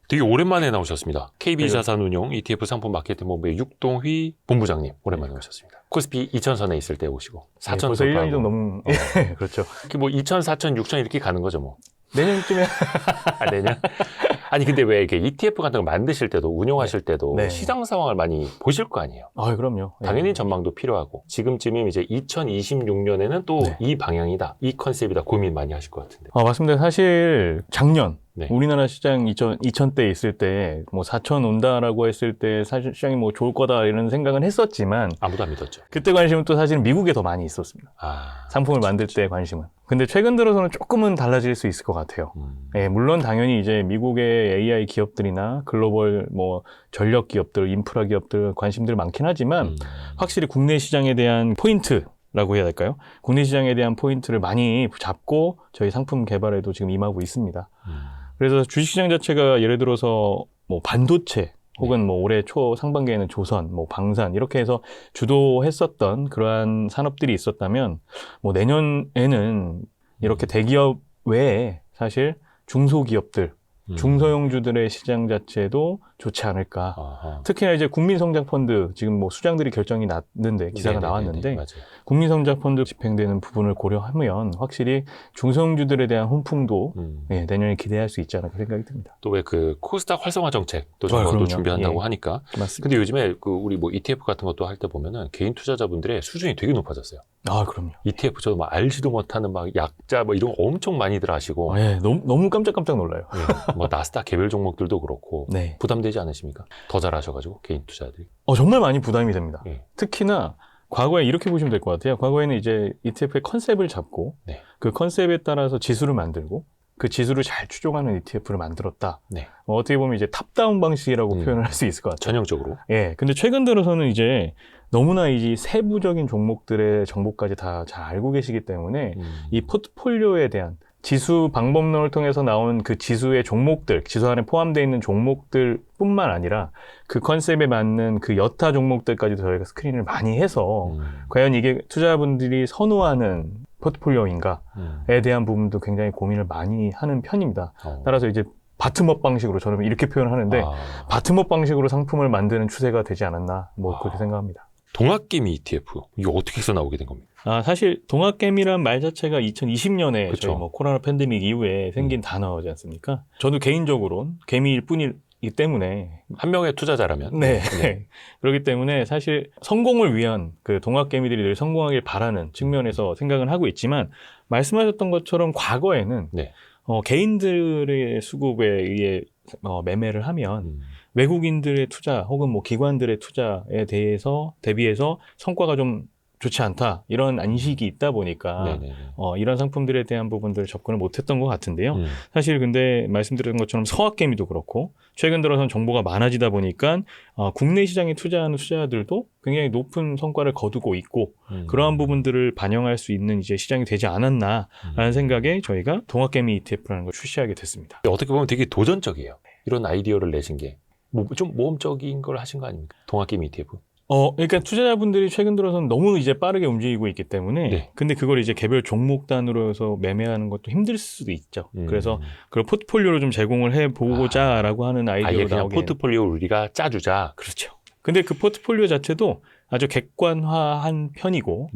되게 오랜만에 나오셨습니다. KB자산운용 ETF 상품 마케팅 본부의 육동휘 본부장님 오랜만에 오셨습니다. 코스피 2000선에 있을 때 오시고 4000 벌써 1년이 좀 넘은 그렇죠. 뭐 2000, 4000, 6000 이렇게 가는 거죠 뭐. 내년쯤에 내년? 아니 근데 왜 이렇게 ETF 같은 거 만드실 때도 운용하실 때도 네. 시장 상황을 많이 보실 거 아니에요. 그럼요. 당연히 전망도 필요하고 지금쯤이면 이제 2026년에는 또 이 방향이다, 이 컨셉이다 고민 많이 하실 것 같은데. 맞습니다. 사실 작년 네. 우리나라 시장 2000대 있을 때 뭐 4천 온다라고 했을 때 사실 시장이 뭐 좋을 거다 이런 생각은 했었지만 아무도 안 믿었죠. 그때 관심은 또 사실은 미국에 더 많이 있었습니다. 상품을 만들 때 관심은. 근데 최근 들어서는 조금은 달라질 수 있을 것 같아요. 물론 당연히 이제 미국의 AI 기업들이나 글로벌 뭐 전력 기업들, 인프라 기업들 관심들 많긴 하지만 확실히 국내 시장에 대한 포인트라고 해야 될까요? 국내 시장에 대한 포인트를 많이 잡고 저희 상품 개발에도 지금 임하고 있습니다. 그래서 주식시장 자체가 예를 들어서 뭐 반도체 혹은 뭐 올해 초 상반기에는 조선, 뭐 방산 이렇게 해서 주도했었던 그러한 산업들이 있었다면 뭐 내년에는 이렇게 대기업 외에 사실 중소기업들, 중소형주들의 시장 자체도 좋지 않을까. 특히나 이제 국민성장펀드 지금 뭐 수장들이 결정이 났는데 기사가 나왔는데 맞아요. 국민성장펀드 집행되는 부분을 고려하면 확실히 중소형주들에 대한 훈풍도 내년에 기대할 수 있지 않을까 생각이 듭니다. 또 왜 그 코스닥 활성화 정책 또 준비한다고 하니까. 맞습니다. 근데 요즘에 그 우리 뭐 ETF 같은 것도 할 때 보면은 개인 투자자분들의 수준이 되게 높아졌어요. 그럼요. ETF 저도 막 알지도 못하는 막 약자 뭐 이런 거 엄청 많이들 하시고. 너무 깜짝깜짝 놀라요. 뭐 나스닥 개별 종목들도 그렇고 네. 부담되지 않으십니까? 더 잘하셔가지고 개인 투자들이. 정말 많이 부담이 됩니다. 특히나 과거에 이렇게 보시면 될 것 같아요. 과거에는 이제 ETF의 컨셉을 잡고 그 컨셉에 따라서 지수를 만들고 그 지수를 잘 추종하는 ETF를 만들었다. 어떻게 보면 이제 탑다운 방식이라고 표현을 할 수 있을 것 같아요. 전형적으로. 근데 최근 들어서는 이제 너무나 이 세부적인 종목들의 정보까지 다 잘 알고 계시기 때문에 이 포트폴리오에 대한 지수 방법론을 통해서 나온 그 지수의 종목들, 지수 안에 포함되어 있는 종목들 뿐만 아니라 그 컨셉에 맞는 그 여타 종목들까지 저희가 스크린을 많이 해서 과연 이게 투자자분들이 선호하는 포트폴리오인가에 대한 부분도 굉장히 고민을 많이 하는 편입니다. 따라서 이제 바텀업 방식으로 저는 이렇게 표현하는데 바텀업 방식으로 상품을 만드는 추세가 되지 않았나 뭐 그렇게 생각합니다. 동학개미 ETF 이거 어떻게 해서 나오게 된 겁니까? 사실 동학개미란 말 자체가 2020년에 저희 뭐 코로나 팬데믹 이후에 생긴 단어지 않습니까? 저도 개인적으로 개미일 뿐이기 때문에 한 명의 투자자라면 그렇기 때문에 사실 성공을 위한 그 동학개미들이 늘 성공하길 바라는 측면에서 생각은 하고 있지만 말씀하셨던 것처럼 과거에는 개인들의 수급에 의해 매매를 하면 외국인들의 투자 혹은 뭐 기관들의 투자에 대비해서 성과가 좀 좋지 않다 이런 안식이 있다 보니까 이런 상품들에 대한 부분들을 접근을 못했던 것 같은데요. 사실 근데 말씀드린 것처럼 서학개미도 그렇고 최근 들어서는 정보가 많아지다 보니까 국내 시장에 투자하는 투자자들도 굉장히 높은 성과를 거두고 있고 그러한 부분들을 반영할 수 있는 이제 시장이 되지 않았나라는 생각에 저희가 동학개미 ETF라는 걸 출시하게 됐습니다. 어떻게 보면 되게 도전적이에요. 이런 아이디어를 내신 게 좀 모험적인 걸 하신 거 아닙니까? 동학개미 ETF. 그러니까 투자자분들이 최근 들어서는 너무 이제 빠르게 움직이고 있기 때문에 근데 그걸 이제 개별 종목 단으로 해서 매매하는 것도 힘들 수도 있죠. 그래서 그걸 포트폴리오로 좀 제공을 해보고자라고 하는 아이디어가 나오게. 포트폴리오 우리가 짜주자. 그렇죠. 근데 그 포트폴리오 자체도 아주 객관화한 편이고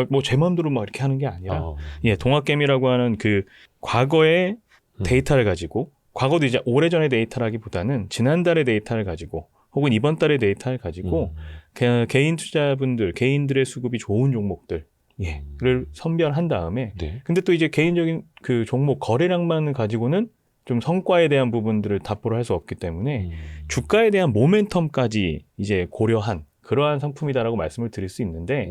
뭐 제 마음대로 막 이렇게 하는 게 아니라 동학개미라고 하는 그 과거의 데이터를 가지고 과거도 이제 오래전의 데이터라기보다는 지난달의 데이터를 가지고 혹은 이번 달의 데이터를 가지고 개인 투자분들, 개인들의 수급이 좋은 종목들 를 선별한 다음에 근데 또 이제 개인적인 그 종목 거래량만 가지고는 좀 성과에 대한 부분들을 답보를 할 수 없기 때문에 주가에 대한 모멘텀까지 이제 고려한 그러한 상품이다라고 말씀을 드릴 수 있는데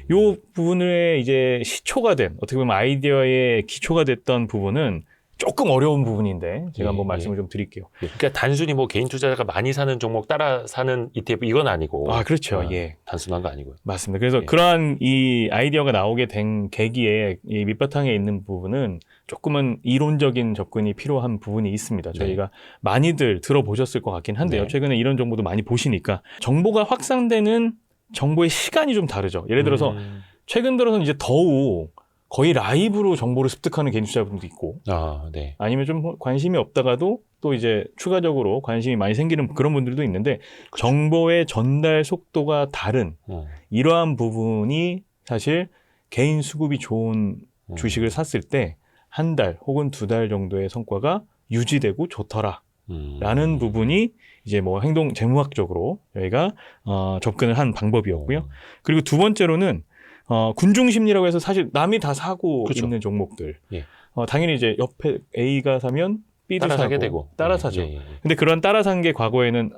이 부분에 이제 시초가 된 어떻게 보면 아이디어의 기초가 됐던 부분은 조금 어려운 부분인데 제가 한번 말씀을 좀 드릴게요. 그러니까 단순히 뭐 개인 투자자가 많이 사는 종목 따라 사는 ETF 이건 아니고. 그렇죠. 단순한 거 아니고요. 맞습니다. 그래서 그러한 이 아이디어가 나오게 된 계기에 이 밑바탕에 있는 부분은 조금은 이론적인 접근이 필요한 부분이 있습니다. 저희가 많이들 들어보셨을 것 같긴 한데요. 최근에 이런 정보도 많이 보시니까 정보가 확산되는 정보의 시간이 좀 다르죠. 예를 들어서 최근 들어서는 이제 더욱 거의 라이브로 정보를 습득하는 개인 투자자분도 있고, 네. 아니면 좀 관심이 없다가도 또 이제 추가적으로 관심이 많이 생기는 그런 분들도 있는데, 그쵸. 정보의 전달 속도가 다른 이러한 부분이 사실 개인 수급이 좋은 주식을 샀을 때 한 달 혹은 2달 정도의 성과가 유지되고 좋더라. 라는 부분이 이제 뭐 행동 재무학적으로 저희가 접근을 한 방법이었고요. 그리고 두 번째로는 군중 심리라고 해서 사실 남이 다 사고 그쵸. 있는 종목들. 예. 당연히 이제 옆에 A가 사면 B도 따라 사게 사고 되고. 따라 사죠. 예. 근데 그런 따라 산 게 과거에는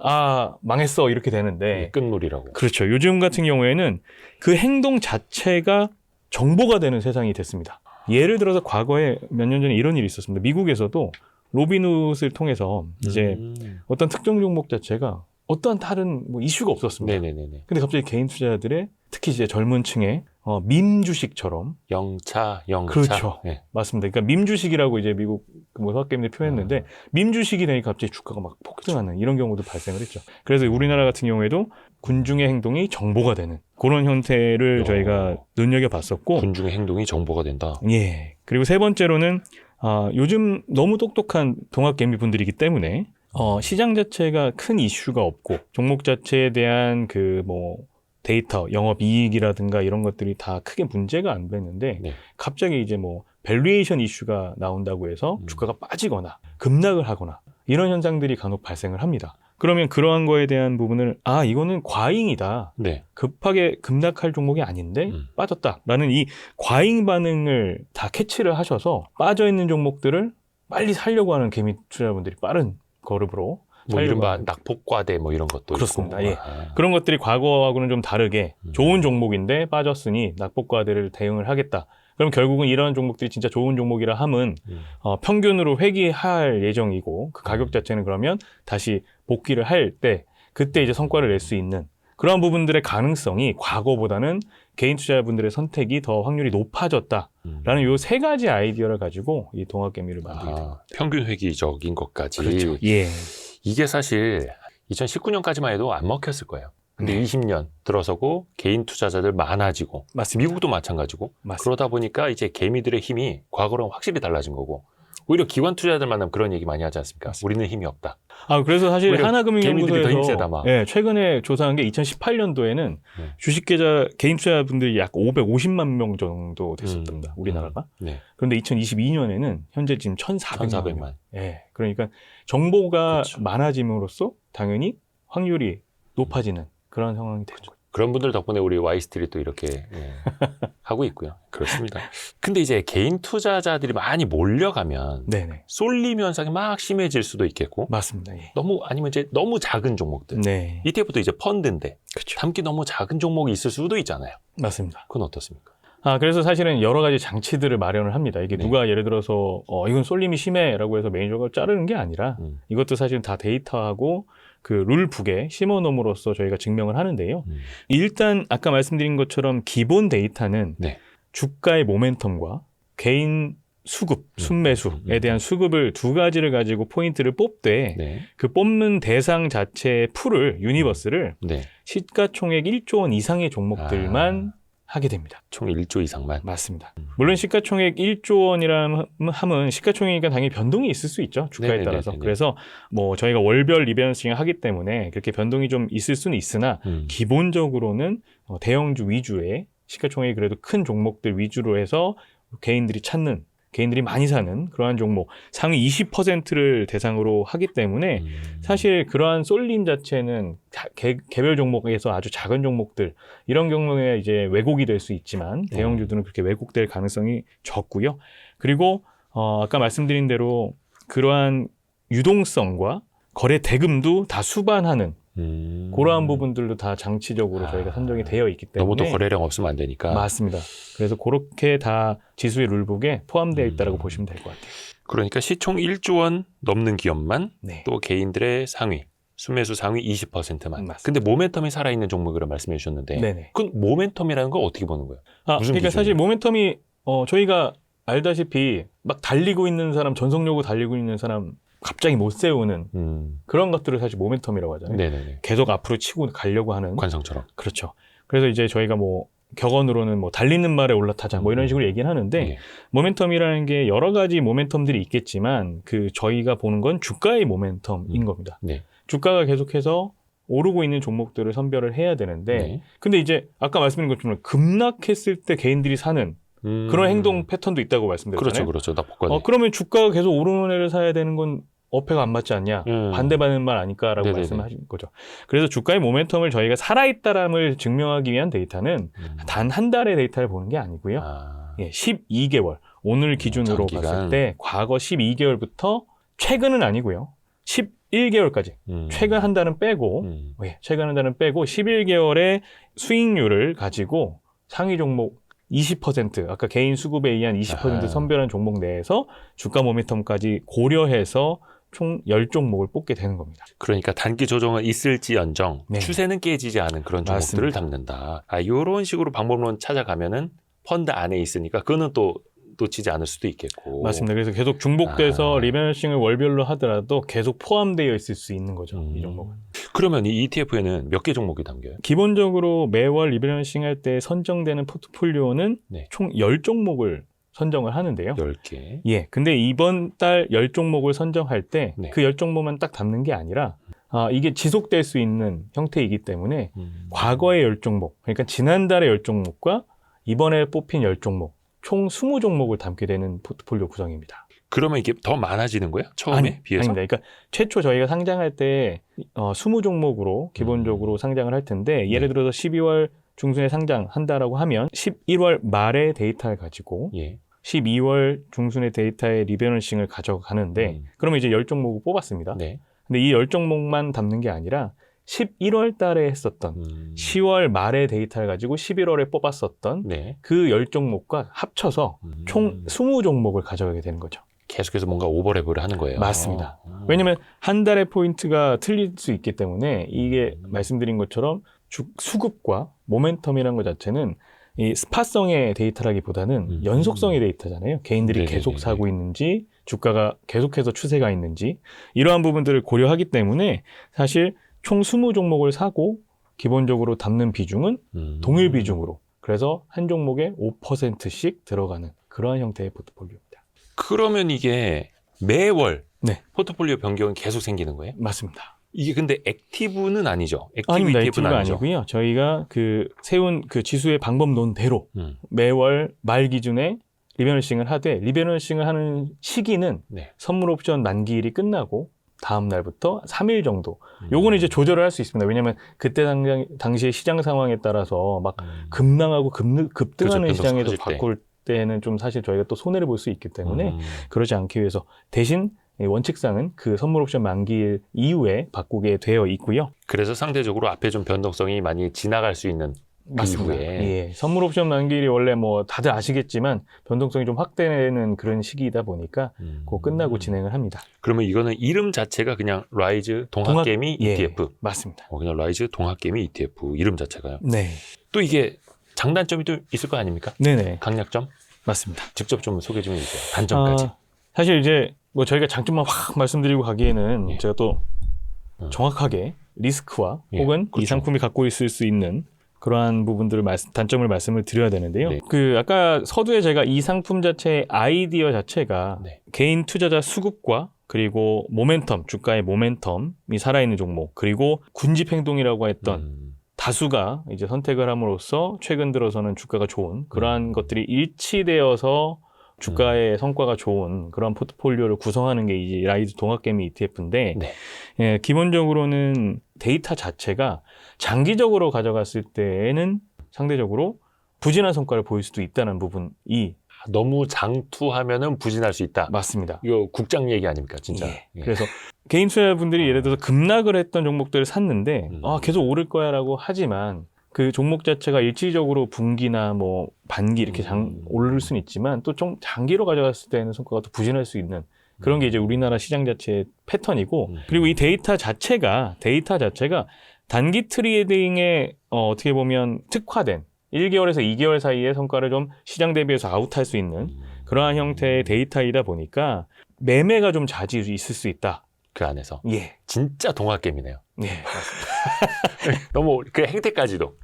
망했어 이렇게 되는데 예, 끝놀이라고. 그렇죠. 요즘 같은 경우에는 그 행동 자체가 정보가 되는 세상이 됐습니다. 예를 들어서 과거에 몇 년 전에 이런 일이 있었습니다. 미국에서도 로빈훗을 통해서 이제 어떤 특정 종목 자체가 어떠한 다른 뭐 이슈가 없었습니다. 네네네. 근데 갑자기 개인 투자자들의 특히 이제 젊은 층의 밈 주식처럼 영차. 그렇죠. 네. 맞습니다. 그러니까 밈 주식이라고 이제 미국 뭐 서학개미들이 표현했는데 밈 주식이 되니까 갑자기 주가가 막 폭등하는 이런 경우도 발생을 했죠. 그래서 우리나라 같은 경우에도 군중의 행동이 정보가 되는 그런 형태를 저희가 눈여겨봤었고 군중의 행동이 정보가 된다. 예. 그리고 세 번째로는 요즘 너무 똑똑한 동학개미 분들이기 때문에 시장 자체가 큰 이슈가 없고 종목 자체에 대한 그 뭐 데이터, 영업 이익이라든가 이런 것들이 다 크게 문제가 안 됐는데 네. 갑자기 이제 뭐 밸류에이션 이슈가 나온다고 해서 주가가 빠지거나 급락을 하거나 이런 현상들이 간혹 발생을 합니다. 그러면 그러한 거에 대한 부분을 이거는 과잉이다. 네. 급하게 급락할 종목이 아닌데 빠졌다라는 이 과잉 반응을 다 캐치를 하셔서 빠져있는 종목들을 빨리 살려고 하는 개미 투자자분들이 빠른 걸음으로 뭐 이른바 낙폭과대 뭐 이런 것도 그렇습니다. 있고. 예. 그런 것들이 과거하고는 좀 다르게 좋은 종목인데 빠졌으니 낙폭과대를 대응을 하겠다. 그럼 결국은 이런 종목들이 진짜 좋은 종목이라 함은 평균으로 회귀할 예정이고 그 가격 자체는 그러면 다시 복귀를 할 때 그때 이제 성과를 낼 수 있는 그런 부분들의 가능성이 과거보다는 개인 투자자분들의 선택이 더 확률이 높아졌다라는 요 세 가지 아이디어를 가지고 이 동학개미를 만들게 됩니다. 평균 회귀적인 것까지. 그렇죠. 예. 이게 사실 2019년까지만 해도 안 먹혔을 거예요. 근데 20년 들어서고 개인 투자자들 많아지고 맞습니다. 미국도 마찬가지고 맞습니다. 그러다 보니까 이제 개미들의 힘이 과거랑 확실히 달라진 거고 오히려 기관 투자자들 만나면 그런 얘기 많이 하지 않습니까? 우리는 힘이 없다. 그래서 사실 개미들이 더 하나금융연구소에서 힘세다, 막. 최근에 조사한 게 2018년도에는 주식계좌 개인 투자자분들이 약 550만 명 정도 됐었답니다. 우리나라가. 네. 그런데 2022년에는 현재 지금 1,400만 명. 예. 그러니까 정보가 그렇죠. 많아짐으로써 당연히 확률이 높아지는 그런 상황이 되죠. 그런 분들 덕분에 우리 Y스트릿도 이렇게 하고 있고요. 그렇습니다. 근데 이제 개인 투자자들이 많이 몰려가면 네네. 쏠림 현상이 막 심해질 수도 있겠고 맞습니다. 예. 아니면 이제 너무 작은 종목들. 네. ETF도 이제 펀드인데 그렇죠. 담기 너무 작은 종목이 있을 수도 있잖아요. 맞습니다. 그건 어떻습니까? 그래서 사실은 여러 가지 장치들을 마련을 합니다. 이게 누가 예를 들어서 이건 쏠림이 심해라고 해서 매니저가 자르는 게 아니라 이것도 사실 다 데이터하고 그 룰북에 심어놓음으로써 저희가 증명을 하는데요. 일단 아까 말씀드린 것처럼 기본 데이터는 주가의 모멘텀과 개인 수급, 순매수에 대한 수급을 두 가지를 가지고 포인트를 뽑되 그 뽑는 대상 자체의 풀을, 유니버스를 시가총액 1조 원 이상의 종목들만 하게 됩니다. 총 1조 이상만? 맞습니다. 물론 시가총액 1조 원이라면 함은 시가총액이니까 당연히 변동이 있을 수 있죠. 주가에 따라서. 그래서 뭐 저희가 월별 리밸런싱을 하기 때문에 그렇게 변동이 좀 있을 수는 있으나 기본적으로는 대형주 위주의 시가총액이 그래도 큰 종목들 위주로 해서 개인들이 찾는 개인들이 많이 사는 그러한 종목 상위 20%를 대상으로 하기 때문에 사실 그러한 쏠림 자체는 개별 종목에서 아주 작은 종목들 이런 경우에 이제 왜곡이 될 수 있지만 대형주들은 그렇게 왜곡될 가능성이 적고요. 그리고 아까 말씀드린 대로 그러한 유동성과 거래 대금도 다 수반하는 그러한 부분들도 다 장치적으로 저희가 선정이 되어 있기 때문에 너무 또 거래량 없으면 안 되니까. 맞습니다. 그래서 그렇게 다 지수의 룰북에 포함되어 있다고 보시면 될 것 같아요. 그러니까 시총 1조 원 넘는 기업만 또 개인들의 상위, 순매수 상위 20%만. 맞습니다. 근데 모멘텀이 살아있는 종목이라고 말씀해 주셨는데 그건 모멘텀이라는 걸 어떻게 보는 거예요? 무슨 그러니까 기준이에요? 사실 모멘텀이 저희가 알다시피 막 달리고 있는 사람, 전속력으로 달리고 있는 사람 갑자기 못 세우는 그런 것들을 사실 모멘텀이라고 하잖아요. 계속 앞으로 치고 가려고 하는 관성처럼. 그렇죠. 그래서 이제 저희가 뭐 격언으로는 뭐 달리는 말에 올라타자 뭐 이런 식으로 얘기를 하는데 모멘텀이라는 게 여러 가지 모멘텀들이 있겠지만 그 저희가 보는 건 주가의 모멘텀인 겁니다. 주가가 계속해서 오르고 있는 종목들을 선별을 해야 되는데 근데 이제 아까 말씀드린 것처럼 급락했을 때 개인들이 사는 그런 행동 패턴도 있다고 말씀드렸잖아요. 그렇죠. 납폭과네. 그러면 주가가 계속 오르는 애를 사야 되는 건 어폐가 안 맞지 않냐? 반대받는 말 아닐까라고 말씀하신 거죠. 그래서 주가의 모멘텀을 저희가 살아있다람을 증명하기 위한 데이터는 단 한 달의 데이터를 보는 게 아니고요. 12개월, 오늘 기준으로 봤을 때 과거 12개월부터 최근은 아니고요. 11개월까지, 최근 한 달은 빼고, 최근 한 달은 빼고 11개월의 수익률을 가지고 상위 종목 20%, 아까 개인 수급에 의한 20% 선별한 종목 내에서 주가 모멘텀까지 고려해서 총 10종목을 뽑게 되는 겁니다. 그러니까 단기 조정은 있을지언정 추세는 깨지지 않은 그런 종목들을 담는다. 이런 식으로 방법론 찾아가면은 펀드 안에 있으니까 그거는 또 놓치지 않을 수도 있겠고. 맞습니다. 그래서 계속 중복돼서 리밸런싱을 월별로 하더라도 계속 포함되어 있을 수 있는 거죠. 이 종목은. 그러면 이 ETF에는 몇 개 종목이 담겨요? 기본적으로 매월 리밸런싱 할 때 선정되는 포트폴리오는 총 10종목을 선정을 하는데요. 10개. 근데 이번 달 10종목을 선정할 때 그 10종목만 딱 담는 게 아니라 이게 지속될 수 있는 형태이기 때문에 과거의 10종목, 그러니까 지난달의 10종목과 이번에 뽑힌 10종목, 총 20종목을 담게 되는 포트폴리오 구성입니다. 그러면 이게 더 많아지는 거예요? 처음에 비해서? 아닙니다. 그러니까 최초 저희가 상장할 때 20종목으로 기본적으로 상장을 할 텐데 예를 들어서 12월 중순에 상장한다라고 하면 11월 말에 데이터를 가지고 12월 중순의 데이터의 리밸런싱을 가져가는데 그러면 이제 10종목을 뽑았습니다. 근데 이 10종목만 담는 게 아니라 11월 달에 했었던 10월 말에 데이터를 가지고 11월에 뽑았었던 그 10종목과 합쳐서 총 20종목을 가져가게 되는 거죠. 계속해서 뭔가 오버랩을 하는 거예요. 맞습니다. 왜냐하면 한 달의 포인트가 틀릴 수 있기 때문에 이게 말씀드린 것처럼 수급과 모멘텀이라는 것 자체는 이 스팟성의 데이터라기보다는 연속성의 데이터잖아요. 개인들이 계속 사고 있는지 주가가 계속해서 추세가 있는지 이러한 부분들을 고려하기 때문에 사실 총 20종목을 사고 기본적으로 담는 비중은 동일 비중으로 그래서 한 종목에 5%씩 들어가는 그러한 형태의 포트폴리오입니다. 그러면 이게 매월 포트폴리오 변경은 계속 생기는 거예요? 맞습니다. 이게 근데 액티브는 아니죠? 아닙니다. 액티브가 아니고요. 저희가 세운 지수의 방법론대로 매월 말 기준에 리밸런싱을 하되 리밸런싱을 하는 시기는 선물 옵션 만기일이 끝나고 다음 날부터 3일 정도. 요거는 이제 조절을 할 수 있습니다. 왜냐하면 그때 당시의 시장 상황에 따라서 막 급락하고 급등하는 시장에도 바꿀 때는 좀 사실 저희가 또 손해를 볼 수 있기 때문에 그러지 않기 위해서 대신 원칙상은 그 선물 옵션 만기일 이후에 바꾸게 되어 있고요. 그래서 상대적으로 앞에 좀 변동성이 많이 지나갈 수 있는 맞습니다. 선물 옵션 만기일이 원래 뭐 다들 아시겠지만 변동성이 좀 확대되는 그런 시기이다 보니까 그거 끝나고 진행을 합니다. 그러면 이거는 이름 자체가 그냥 라이즈 동학개미 ETF? 맞습니다. 그냥 라이즈 동학개미 ETF 이름 자체가요? 네. 또 이게 장단점이 또 있을 거 아닙니까? 네네. 강약점? 맞습니다. 직접 좀 소개 좀 해주세요. 단점까지. 사실 이제 뭐 저희가 장점만 확 말씀드리고 가기에는 제가 또 정확하게 리스크와 혹은 이 상품이 갖고 있을 수 있는 그러한 부분들을 단점을 말씀을 드려야 되는데요. 아까 서두에 제가 이 상품 자체의 아이디어 자체가 개인 투자자 수급과 그리고 모멘텀, 주가의 모멘텀이 살아있는 종목, 그리고 군집 행동이라고 했던 다수가 이제 선택을 함으로써 최근 들어서는 주가가 좋은 그러한 것들이 일치되어서 주가의 성과가 좋은 그런 포트폴리오를 구성하는 게 이제 라이즈 동학개미 ETF인데 기본적으로는 데이터 자체가 장기적으로 가져갔을 때에는 상대적으로 부진한 성과를 보일 수도 있다는 부분이 너무 장투하면은 부진할 수 있다. 맞습니다. 이거 국장 얘기 아닙니까, 진짜? 그래서 개인 투자자분들이 예를 들어서 급락을 했던 종목들을 샀는데 계속 오를 거야라고 하지만 그 종목 자체가 일시적으로 분기나 뭐 반기 이렇게 오를 수는 있지만 또 좀 장기로 가져갔을 때는 성과가 더 부진할 수 있는 그런 게 이제 우리나라 시장 자체의 패턴이고 그리고 이 데이터 자체가 단기 트레이딩에 어떻게 보면 특화된 1개월에서 2개월 사이의 성과를 좀 시장 대비해서 아웃할 수 있는 그러한 형태의 데이터이다 보니까 매매가 좀 자주 있을 수 있다. 그 안에서. 진짜 동학개미네요. 맞습니다. 너무 그 행태까지도.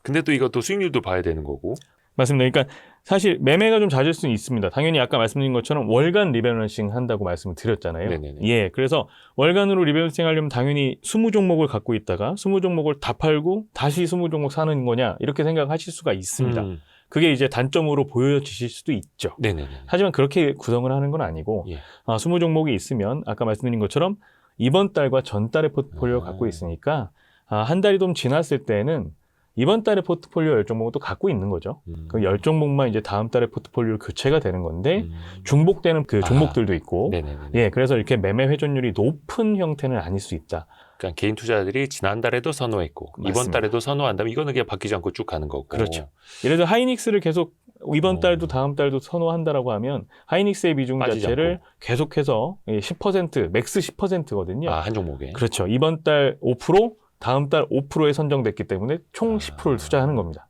근데 또 이것도 수익률도 봐야 되는 거고. 맞습니다. 그러니까 사실 매매가 좀 잦을 수는 있습니다. 당연히 아까 말씀드린 것처럼 월간 리밸런싱 한다고 말씀을 드렸잖아요. 네네네. 예, 그래서 월간으로 리밸런싱 하려면 당연히 20종목을 갖고 있다가 20종목을 다 팔고 다시 20종목 사는 거냐 이렇게 생각하실 수가 있습니다. 그게 이제 단점으로 보여지실 수도 있죠. 네네네. 하지만 그렇게 구성을 하는 건 아니고 예. 20종목이 있으면 아까 말씀드린 것처럼 이번 달과 전달의 포트폴리오를 갖고 있으니까 한 달이 좀 지났을 때는 이번 달에 포트폴리오 10종목은 또 갖고 있는 거죠. 그 10종목만 이제 다음 달에 포트폴리오로 교체가 되는 건데 중복되는 그 종목들도 있고 네네네. 예, 그래서 이렇게 매매 회전율이 높은 형태는 아닐 수 있다. 그러니까 개인 투자자들이 지난달에도 선호했고 맞습니다. 이번 달에도 선호한다면 이거는 그냥 바뀌지 않고 쭉 가는 거고. 그렇죠. 예를 들어 하이닉스를 계속 이번 달도 다음 달도 선호한다라고 하면 하이닉스의 비중 자체를 않고. 계속해서 10%, 맥스 10%거든요. 한 종목에. 그렇죠. 이번 달 5%, 다음 달 5%에 선정됐기 때문에 총 10%를 투자하는 겁니다.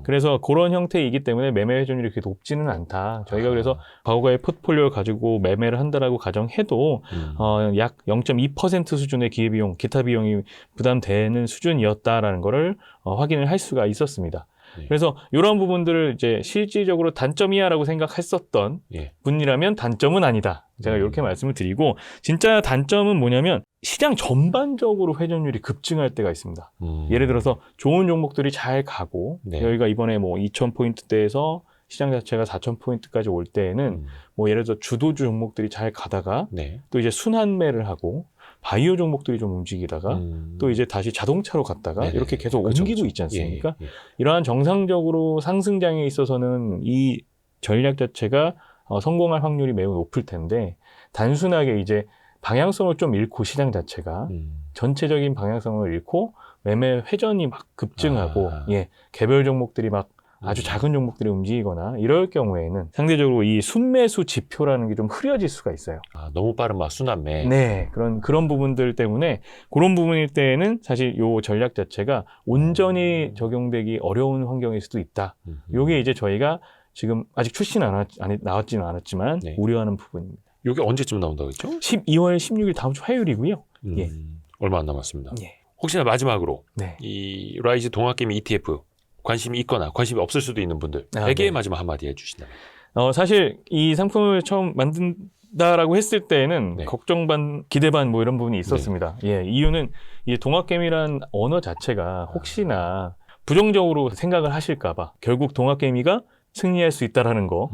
그래서 그런 형태이기 때문에 매매 회전율이 그렇게 높지는 않다. 저희가 그래서 과거의 포트폴리오를 가지고 매매를 한다라고 가정해도 약 0.2% 수준의 기회비용, 기타 비용이 부담되는 수준이었다라는 거를 확인을 할 수가 있었습니다. 네. 그래서 이런 부분들을 이제 실질적으로 단점이야라고 생각했었던 분이라면 단점은 아니다. 제가 이렇게 말씀을 드리고 진짜 단점은 뭐냐면 시장 전반적으로 회전율이 급증할 때가 있습니다. 예를 들어서 좋은 종목들이 잘 가고 여기가 이번에 뭐 2,000포인트대에서 시장 자체가 4,000포인트까지 올 때에는 뭐 예를 들어 주도주 종목들이 잘 가다가 또 이제 순환매를 하고 바이오 종목들이 좀 움직이다가 또 이제 다시 자동차로 갔다가 이렇게 계속 옮기고 있지 않습니까? 이러한 정상적으로 상승장에 있어서는 이 전략 자체가 성공할 확률이 매우 높을 텐데 단순하게 이제 방향성을 좀 잃고 시장 자체가 전체적인 방향성을 잃고 매매 회전이 막 급증하고 개별 종목들이 막 아주 작은 종목들이 움직이거나 이럴 경우에는 상대적으로 이 순매수 지표라는 게 좀 흐려질 수가 있어요. 너무 빠른 막 순환매. 네, 그런 부분들 때문에 그런 부분일 때에는 사실 요 전략 자체가 온전히 적용되기 어려운 환경일 수도 있다. 요게 이제 저희가 지금 아직 출시는 나왔지는 않았지만 우려하는 부분입니다. 이게 언제쯤 나온다고 했죠? 12월 16일 다음 주 화요일이고요. 얼마 안 남았습니다. 혹시나 마지막으로 네. 이 라이즈 동학개미 ETF 관심이 있거나 관심이 없을 수도 있는 분들에게 마지막 한마디 해주신다면. 사실 이 상품을 처음 만든다라고 했을 때에는 걱정 반, 기대 반 뭐 이런 부분이 있었습니다. 이유는 이 동학개미란 언어 자체가 혹시나 부정적으로 생각을 하실까봐 결국 동학개미가 승리할 수 있다라는 거,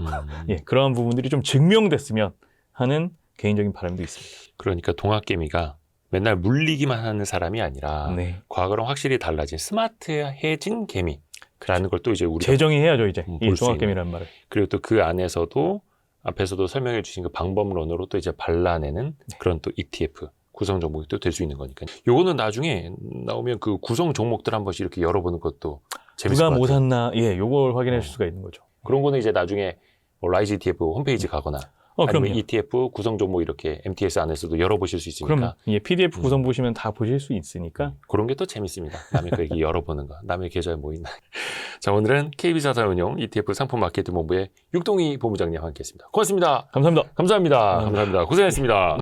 그러한 부분들이 좀 증명됐으면 하는 개인적인 바람도 있습니다. 그러니까 동학개미가 맨날 물리기만 하는 사람이 아니라 과거랑 확실히 달라진 스마트해진 개미라는 걸 또 이제 우리가 재정의해야죠 이제 이 동학개미라는 말을. 그리고 또 그 안에서도 앞에서도 설명해 주신 그 방법론으로 또 이제 발라내는 그런 또 ETF 구성 종목이 또 될 수 있는 거니까. 요거는 나중에 나오면 그 구성 종목들 한 번씩 이렇게 열어보는 것도 재밌을 것 같아요. 누가 뭐 샀나, 요걸 확인할 수가 있는 거죠. 그런 거는 이제 나중에 뭐 라이즈 ETF 홈페이지 가거나 아니면 그럼요. ETF 구성 종목 이렇게 MTS 안에서도 열어보실 수 있으니까. 그럼 PDF 구성 보시면 다 보실 수 있으니까. 그런 게 또 재밌습니다. 남의 거 얘기 열어보는 거. 남의 계좌에 뭐 있나. 자, 오늘은 KB자산운용 ETF 상품 마케팅 본부의 육동희 본부장님 함께했습니다. 고맙습니다. 감사합니다. 감사합니다. 감사합니다. 고생했습니다.